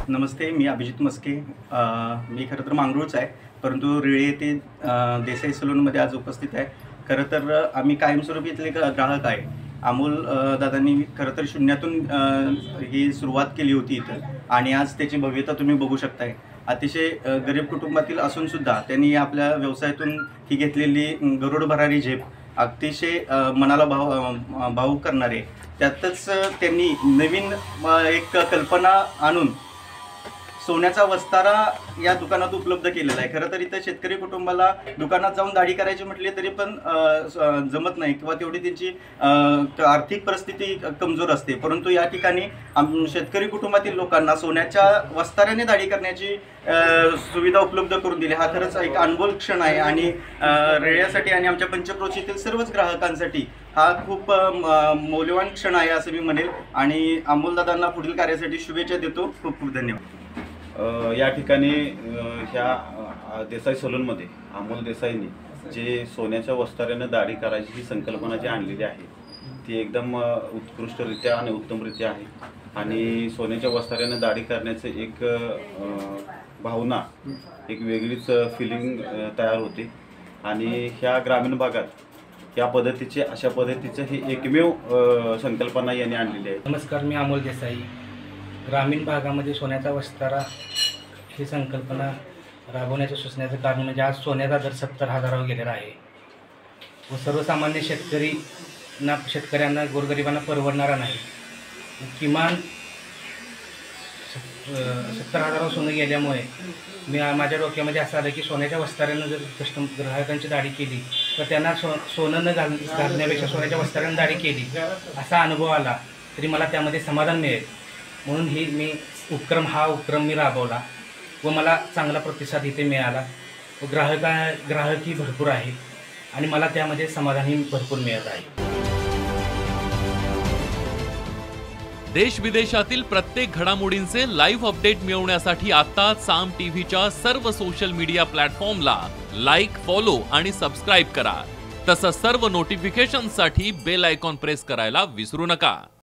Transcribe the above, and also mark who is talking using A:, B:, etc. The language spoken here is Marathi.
A: नमस्ते, मी अभिजित मस्के. मी खरं तर मांगरूळचा आहे, परंतु रेळे येथे देसाई सलूनमध्ये आज उपस्थित आहे. खरं तर आम्ही कायमस्वरूपी इथले ग्राहक आहे. अमोल दादांनी खरं तर शून्यातून ही सुरुवात केली होती इथं आणि आज त्याची भव्यता तुम्ही बघू शकताय. अतिशय गरीब कुटुंबातील असूनसुद्धा त्यांनी आपल्या व्यवसायातून ही घेतलेली गरुड भरारी झेप अतिशय मनाला भावूक करणारे. त्यातच त्यांनी नवीन एक कल्पना आणून सोन्याचा वस्तारा या दुकानात उपलब्ध केलेला आहे. खरं तर इथं शेतकरी कुटुंबाला दुकानात जाऊन दाढी करायची म्हटली तरी पण जमत नाही किंवा तेवढी त्यांची आर्थिक परिस्थिती कमजोर असते. परंतु या ठिकाणी शेतकरी कुटुंबातील लोकांना सोन्याच्या वस्ताऱ्याने दाढी करण्याची सुविधा उपलब्ध करून दिली. हा खरंच एक अनमोल क्षण आहे आणि रेळ्यासाठी आणि आमच्या पंचक्रोशीतील सर्वच ग्राहकांसाठी हा खूप मौल्यवान क्षण आहे असं मी म्हणेल. आणि अमोलदादांना पुढील कार्यासाठी शुभेच्छा देतो. खूप खूप धन्यवाद.
B: या ठिकाणी ह्या देसाई सलूनमध्ये अमोल देसाईंनी जे सोन्याच्या वस्ताऱ्यानं दाढी करायची ही संकल्पना जी आणलेली आहे ती एकदम उत्कृष्टरित्या आणि उत्तमरित्या आहे. आणि सोन्याच्या वस्ताऱ्यानं दाढी करण्याचं एक भावना, एक वेगळीच फिलिंग तयार होते. आणि ह्या ग्रामीण भागात या पद्धतीचे अशा पद्धतीचं हे एकमेव संकल्पना यांनी आणलेली आहे.
C: नमस्कार, मी अमोल देसाई. ग्रामीण भागामध्ये सोन्याचा वस्तारा ही संकल्पना राबवण्याचं सुचण्याचं कारण म्हणजे आज सोन्याचा दर 70,000वर गेलेला आहे व सर्वसामान्य शेतकऱ्यांना गोरगरिबांना परवडणारा नाही. किमान 70,000वर सोनं गेल्यामुळे माझ्या डोक्यामध्ये असं आलं की सोन्याच्या वस्ताऱ्यानं जर ग्राहकांची दाढी केली तर त्यांना सोनं न घालण्यापेक्षा सोन्याच्या वस्ताऱ्यानं दाढी केली असा अनुभव आला तरी मला त्यामध्ये समाधान मिळेल. म्हणून हा उपक्रम मी राबवला व मला चांगला प्रतिसाद इथे मिळाला व ग्राहकही भरपूर आहे आणि मला त्यामध्ये समाधानही भरपूर मिळत आहे.
D: देश विदेशातील प्रत्येक घडामोडींचे लाईव्ह अपडेट मिळवण्यासाठी आता साम टीव्हीच्या सर्व सोशल मीडिया प्लॅटफॉर्मला लाईक, फॉलो आणि सबस्क्राईब करा. तसंच सर्व नोटिफिकेशनसाठी बेल आयकॉन प्रेस करायला विसरू नका.